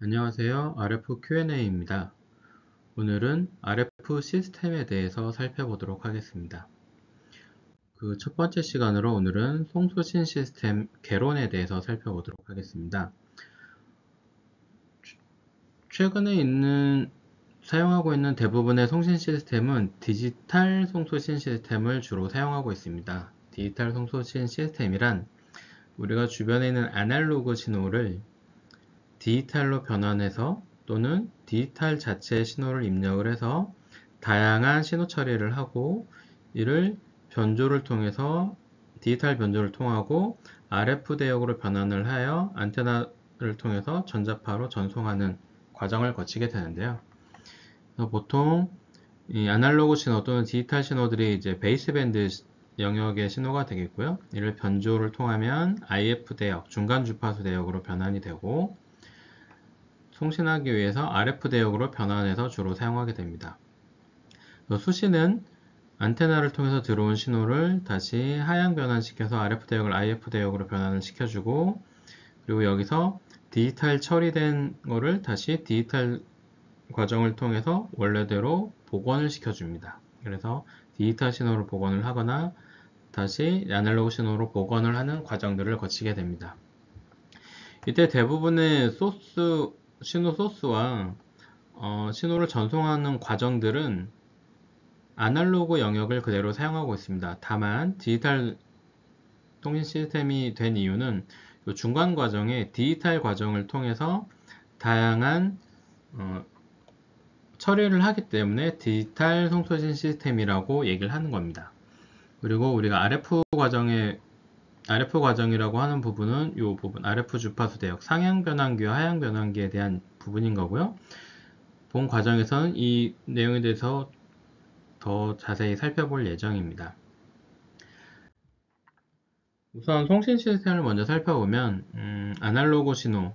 안녕하세요. RF Q&A입니다. 오늘은 RF 시스템에 대해서 살펴보도록 하겠습니다. 첫 번째 시간으로 오늘은 송수신 시스템 개론에 대해서 살펴보도록 하겠습니다. 최근에 사용하고 있는 대부분의 송신 시스템은 디지털 송수신 시스템을 주로 사용하고 있습니다. 디지털 송수신 시스템이란 우리가 주변에 있는 아날로그 신호를 디지털로 변환해서 또는 디지털 자체의 신호를 입력을 해서 다양한 신호 처리를 하고 이를 디지털 변조를 통하고 RF 대역으로 변환을 하여 안테나를 통해서 전자파로 전송하는 과정을 거치게 되는데요. 보통 이 아날로그 신호 또는 디지털 신호들이 이제 베이스밴드 영역의 신호가 되겠고요. 이를 변조를 통하면 IF 대역, 중간 주파수 대역으로 변환이 되고 송신하기 위해서 RF 대역으로 변환해서 주로 사용하게 됩니다. 수신은 안테나를 통해서 들어온 신호를 다시 하향 변환시켜서 RF 대역을 IF 대역으로 변환을 시켜주고, 그리고 여기서 디지털 처리된 거를 다시 디지털 과정을 통해서 원래대로 복원을 시켜줍니다. 그래서 디지털 신호를 복원을 하거나 다시 아날로그 신호로 복원을 하는 과정들을 거치게 됩니다. 이때 대부분의 신호 소스와 신호를 전송하는 과정들은 아날로그 영역을 그대로 사용하고 있습니다. 다만 디지털 통신 시스템이 된 이유는 중간 과정에 디지털 과정을 통해서 다양한 처리를 하기 때문에 디지털 송수신 시스템이라고 얘기를 하는 겁니다. 그리고 우리가 RF 과정이라고 하는 부분은 이 부분, RF 주파수 대역, 상향 변환기와 하향 변환기에 대한 부분인 거고요. 본 과정에서는 이 내용에 대해서 더 자세히 살펴볼 예정입니다. 우선 송신 시스템을 먼저 살펴보면 아날로그 신호,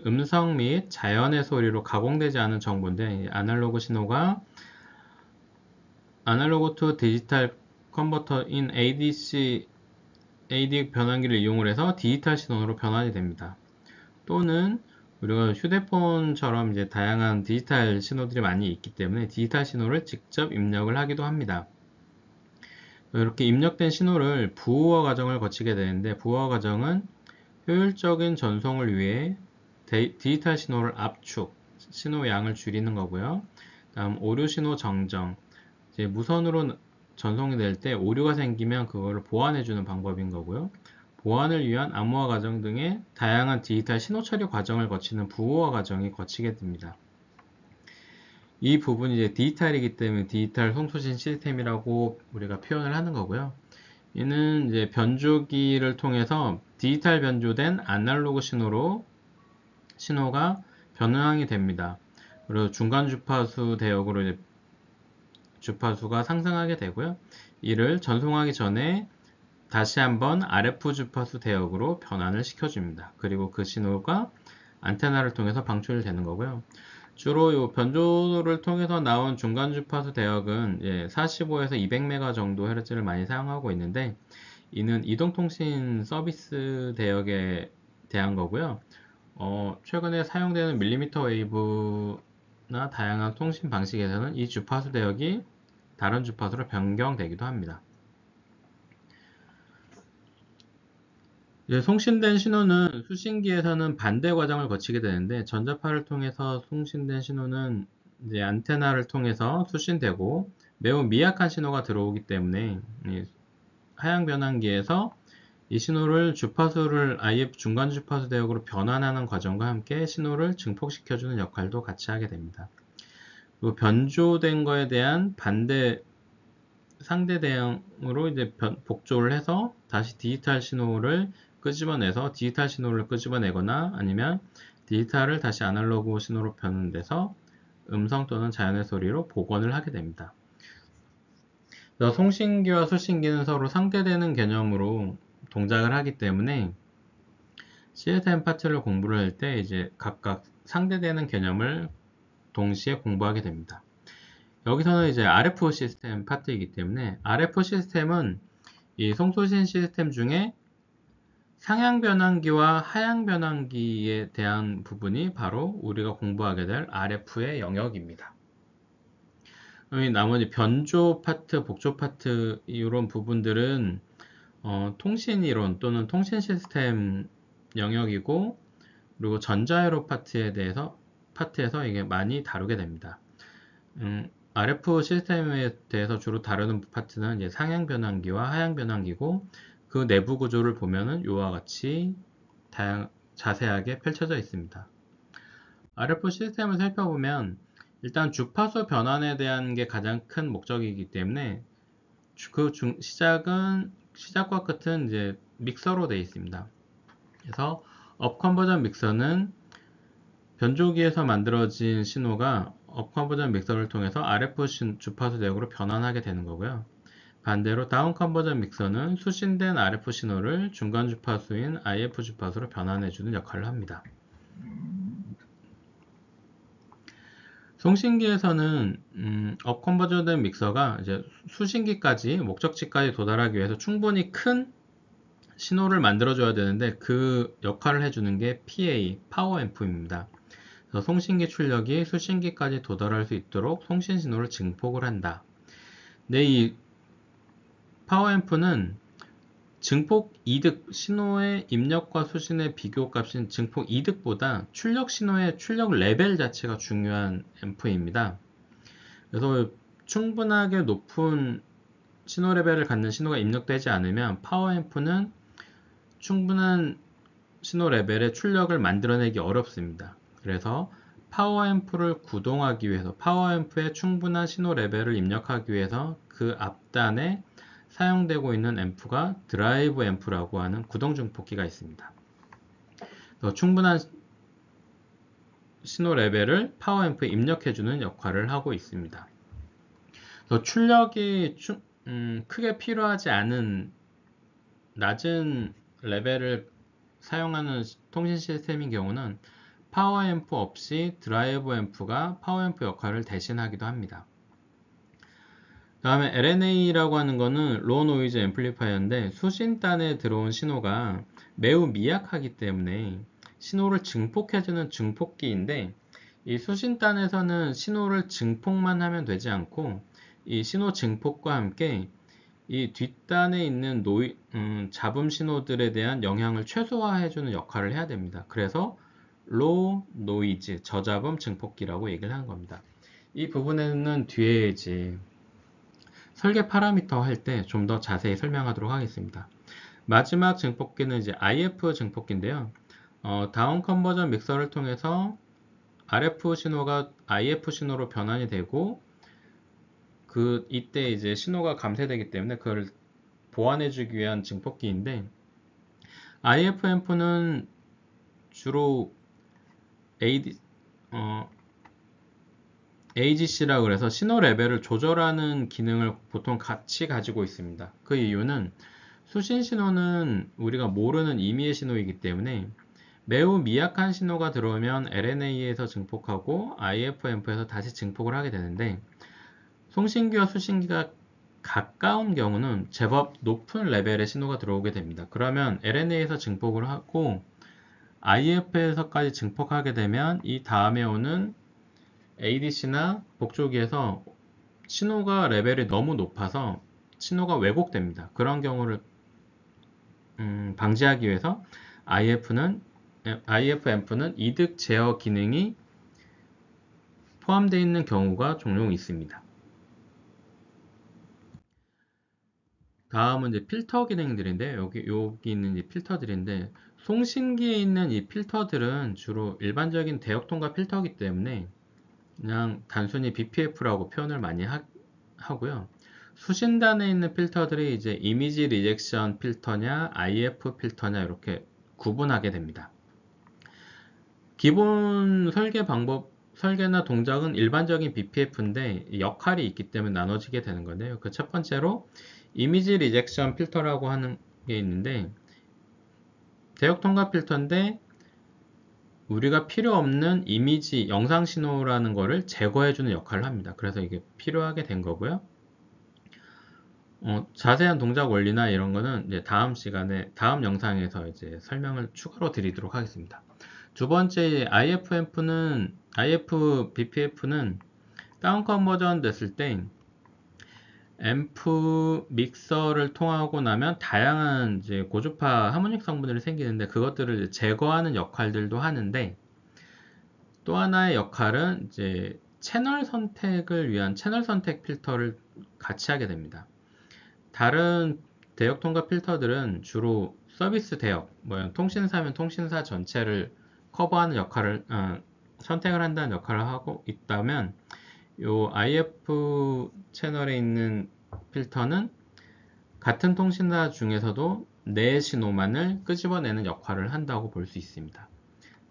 음성 및 자연의 소리로 가공되지 않은 정보인데, 아날로그 신호가 아날로그 투 디지털 컨버터인 AD 변환기를 이용을 해서 디지털 신호로 변환이 됩니다. 또는 우리가 휴대폰처럼 이제 다양한 디지털 신호들이 많이 있기 때문에 디지털 신호를 직접 입력을 하기도 합니다. 이렇게 입력된 신호를 부호화 과정을 거치게 되는데, 부호화 과정은 효율적인 전송을 위해 디지털 신호를 압축, 신호 양을 줄이는 거고요. 다음 오류 신호 정정, 이제 무선으로 전송이 될 때 오류가 생기면 그거를 보완해주는 방법인 거고요. 보완을 위한 암호화 과정 등의 다양한 디지털 신호 처리 과정을 거치는 부호화 과정이 거치게 됩니다. 이 부분이 이제 디지털이기 때문에 디지털 송수신 시스템이라고 우리가 표현을 하는 거고요. 이는 이제 변조기를 통해서 디지털 변조된 아날로그 신호가 변환이 됩니다. 그리고 중간 주파수 대역으로 이제 주파수가 상승하게 되고요. 이를 전송하기 전에 다시 한번 RF 주파수 대역으로 변환을 시켜줍니다. 그리고 그 신호가 안테나를 통해서 방출되는 거고요. 주로 이 변조를 통해서 나온 중간 주파수 대역은 45에서 200메가 정도 헤르츠를 많이 사용하고 있는데, 이는 이동통신 서비스 대역에 대한 거고요. 최근에 사용되는 밀리미터 웨이브나 다양한 통신 방식에서는 이 주파수 대역이 다른 주파수로 변경되기도 합니다. 송신된 신호는 수신기에서는 반대 과정을 거치게 되는데, 전자파를 통해서 송신된 신호는 이제 안테나를 통해서 수신되고 매우 미약한 신호가 들어오기 때문에 하향 변환기에서 이 신호를 주파수를 IF 중간 주파수 대역으로 변환하는 과정과 함께 신호를 증폭시켜주는 역할도 같이 하게 됩니다. 그리고 변조된 거에 대한 상대 대응으로 이제 복조를 해서 다시 디지털 신호를 끄집어내거나 아니면 디지털을 다시 아날로그 신호로 변환돼서 음성 또는 자연의 소리로 복원을 하게 됩니다. 그래서 송신기와 수신기는 서로 상대되는 개념으로 동작을 하기 때문에 시스템 파트를 공부를 할 때 이제 각각 상대되는 개념을 동시에 공부하게 됩니다. 여기서는 이제 RF 시스템 파트이기 때문에 RF 시스템은 이 송수신 시스템 중에 상향 변환기와 하향 변환기에 대한 부분이 바로 우리가 공부하게 될 RF의 영역입니다. 나머지 변조 파트, 복조 파트 이런 부분들은 통신이론 또는 통신 시스템 영역이고, 그리고 전자회로 파트에서 이게 많이 다루게 됩니다. RF 시스템에 대해서 주로 다루는 파트는 이제 상향 변환기와 하향 변환기고, 그 내부 구조를 보면은 이와 같이 자세하게 펼쳐져 있습니다. RF 시스템을 살펴보면 일단 주파수 변환에 대한 게 가장 큰 목적이기 때문에 시작과 끝은 이제 믹서로 되어 있습니다. 그래서 업컨버전 믹서는 변조기에서 만들어진 신호가 업컨버전 믹서를 통해서 RF 주파수 대역으로 변환하게 되는 거고요. 반대로 다운 컨버전 믹서는 수신된 RF 신호를 중간 주파수인 IF 주파수로 변환해주는 역할을 합니다. 송신기에서는 업 컨버전된 믹서가 이제 수신기까지 목적지까지 도달하기 위해서 충분히 큰 신호를 만들어줘야 되는데, 그 역할을 해주는 게 PA, 파워 앰프입니다. 그래서 송신기 출력이 수신기까지 도달할 수 있도록 송신 신호를 증폭을 한다. 근데 이 파워 앰프는 증폭 이득, 신호의 입력과 수신의 비교값인 증폭 이득보다 출력 신호의 출력 레벨 자체가 중요한 앰프입니다. 그래서 충분하게 높은 신호 레벨을 갖는 신호가 입력되지 않으면 파워 앰프는 충분한 신호 레벨의 출력을 만들어내기 어렵습니다. 그래서 파워 앰프를 구동하기 위해서, 파워 앰프의 충분한 신호 레벨을 입력하기 위해서 그 앞단에 사용되고 있는 앰프가 드라이브 앰프라고 하는 구동 증폭기가 있습니다. 충분한 신호 레벨을 파워 앰프에 입력해주는 역할을 하고 있습니다. 출력이 크게 필요하지 않은 낮은 레벨을 사용하는 통신 시스템인 경우는 파워 앰프 없이 드라이브 앰프가 파워 앰프 역할을 대신하기도 합니다. 다음에 LNA라고 하는 거는 로우 노이즈 앰플리파이어인데, 수신단에 들어온 신호가 매우 미약하기 때문에 신호를 증폭해주는 증폭기인데, 이 수신단에서는 신호를 증폭만 하면 되지 않고 이 신호 증폭과 함께 이 뒷단에 있는 잡음 신호들에 대한 영향을 최소화해주는 역할을 해야 됩니다. 그래서 로우 노이즈 저잡음 증폭기라고 얘기를 하는 겁니다. 이 부분에는 뒤에 이제 설계 파라미터 할 때 좀 더 자세히 설명하도록 하겠습니다. 마지막 증폭기는 이제 IF 증폭기인데요. 다운 컨버전 믹서를 통해서 RF 신호가 IF 신호로 변환이 되고, 이때 이제 신호가 감쇄되기 때문에 그걸 보완해주기 위한 증폭기인데, IF 앰프는 주로 AGC라고 해서 신호 레벨을 조절하는 기능을 보통 같이 가지고 있습니다. 그 이유는 수신 신호는 우리가 모르는 임의의 신호이기 때문에 매우 미약한 신호가 들어오면 LNA에서 증폭하고 IF 앰프에서 다시 증폭을 하게 되는데, 송신기와 수신기가 가까운 경우는 제법 높은 레벨의 신호가 들어오게 됩니다. 그러면 LNA에서 증폭을 하고 IF에서까지 증폭하게 되면 이 다음에 오는 ADC나 복조기에서 신호가 레벨이 너무 높아서 신호가 왜곡됩니다. 그런 경우를 방지하기 위해서 IF 앰프는 이득 제어 기능이 포함되어 있는 경우가 종종 있습니다. 다음은 이제 필터 기능들인데, 여기 있는 이 필터들인데, 송신기에 있는 이 필터들은 주로 일반적인 대역통과 필터이기 때문에 그냥 단순히 BPF라고 표현을 많이 하고요. 수신단에 있는 필터들이 이제 이미지 리젝션 필터냐, IF 필터냐 이렇게 구분하게 됩니다. 기본 설계나 동작은 일반적인 BPF인데 역할이 있기 때문에 나눠지게 되는 건데요. 그 첫 번째로 이미지 리젝션 필터라고 하는 게 있는데, 대역통과 필터인데 우리가 필요 없는 이미지, 영상 신호라는 거를 제거해주는 역할을 합니다. 그래서 이게 필요하게 된 거고요. 자세한 동작 원리나 이런 거는 이제 다음 시간에, 다음 영상에서 이제 설명을 추가로 드리도록 하겠습니다. 두 번째, BPF는 다운 컨버전 됐을 때 앰프 믹서를 통하고 나면 다양한 이제 고주파 하모닉 성분들이 생기는데 그것들을 제거하는 역할들도 하는데, 또 하나의 역할은 이제 채널 선택을 위한 채널 선택 필터를 같이 하게 됩니다. 다른 대역 통과 필터들은 주로 서비스 대역, 통신사면 통신사 전체를 커버하는 역할을, 선택을 한다는 역할을 하고 있다면, 요 IF 채널에 있는 필터는 같은 통신사 중에서도 내 신호만을 끄집어내는 역할을 한다고 볼 수 있습니다.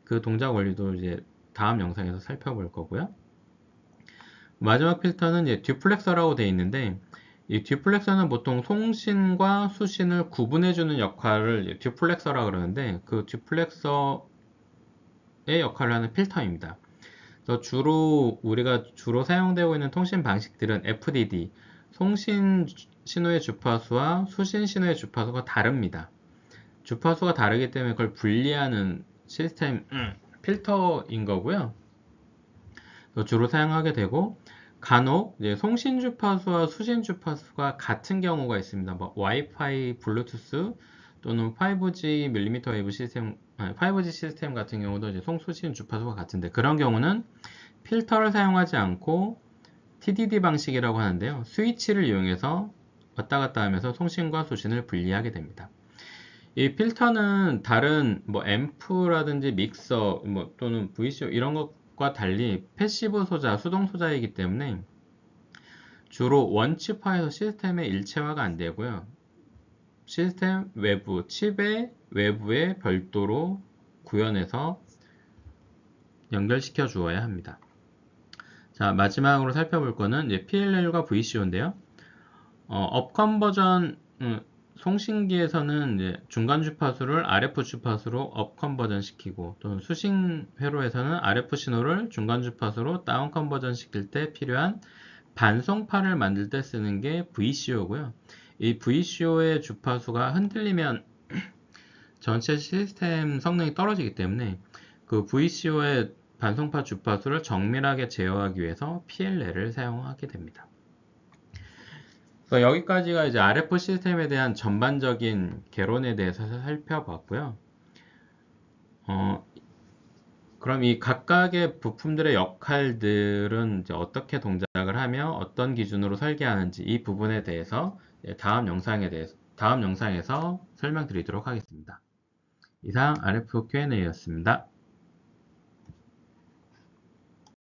그 동작 원리도 이제 다음 영상에서 살펴볼 거고요. 마지막 필터는 이제 듀플렉서라고 되어 있는데, 이 듀플렉서는 보통 송신과 수신을 구분해주는 역할을 듀플렉서라 그러는데, 그 듀플렉서의 역할을 하는 필터입니다. 그래서 우리가 주로 사용되고 있는 통신 방식들은 FDD, 송신 신호의 주파수와 수신 신호의 주파수가 다릅니다. 주파수가 다르기 때문에 그걸 분리하는 시스템 필터인 거고요. 주로 사용하게 되고, 간혹 이제 송신 주파수와 수신 주파수가 같은 경우가 있습니다. 와이파이, 블루투스 또는 5G 밀리미터 웨이브 시스템, 5G 시스템 같은 경우도 이제 송수신 주파수가 같은데, 그런 경우는 필터를 사용하지 않고 TDD 방식이라고 하는데요. 스위치를 이용해서 왔다 갔다 하면서 송신과 수신을 분리하게 됩니다. 이 필터는 다른 앰프라든지 믹서 또는 VCO 이런 것과 달리 패시브 소자, 수동 소자이기 때문에 주로 원칩화해서 시스템의 일체화가 안 되고요. 시스템 외부, 칩의 외부에 별도로 구현해서 연결시켜 주어야 합니다. 자, 마지막으로 살펴볼 거는 이제 PLL과 VCO인데요. 업컨버전, 송신기에서는 이제 중간 주파수를 RF 주파수로 업컨버전 시키고, 또는 수신 회로에서는 RF 신호를 중간 주파수로 다운 컨버전 시킬 때 필요한 반송파를 만들 때 쓰는 게 VCO고요. 이 VCO의 주파수가 흔들리면 전체 시스템 성능이 떨어지기 때문에 그 VCO의 반송파 주파수를 정밀하게 제어하기 위해서 PLL을 사용하게 됩니다. 여기까지가 이제 RF 시스템에 대한 전반적인 개론에 대해서 살펴봤고요. 그럼 이 각각의 부품들의 역할들은 이제 어떻게 동작을 하며 어떤 기준으로 설계하는지 이 부분에 대해서 다음 영상에서 설명드리도록 하겠습니다. 이상 RF Q&A였습니다.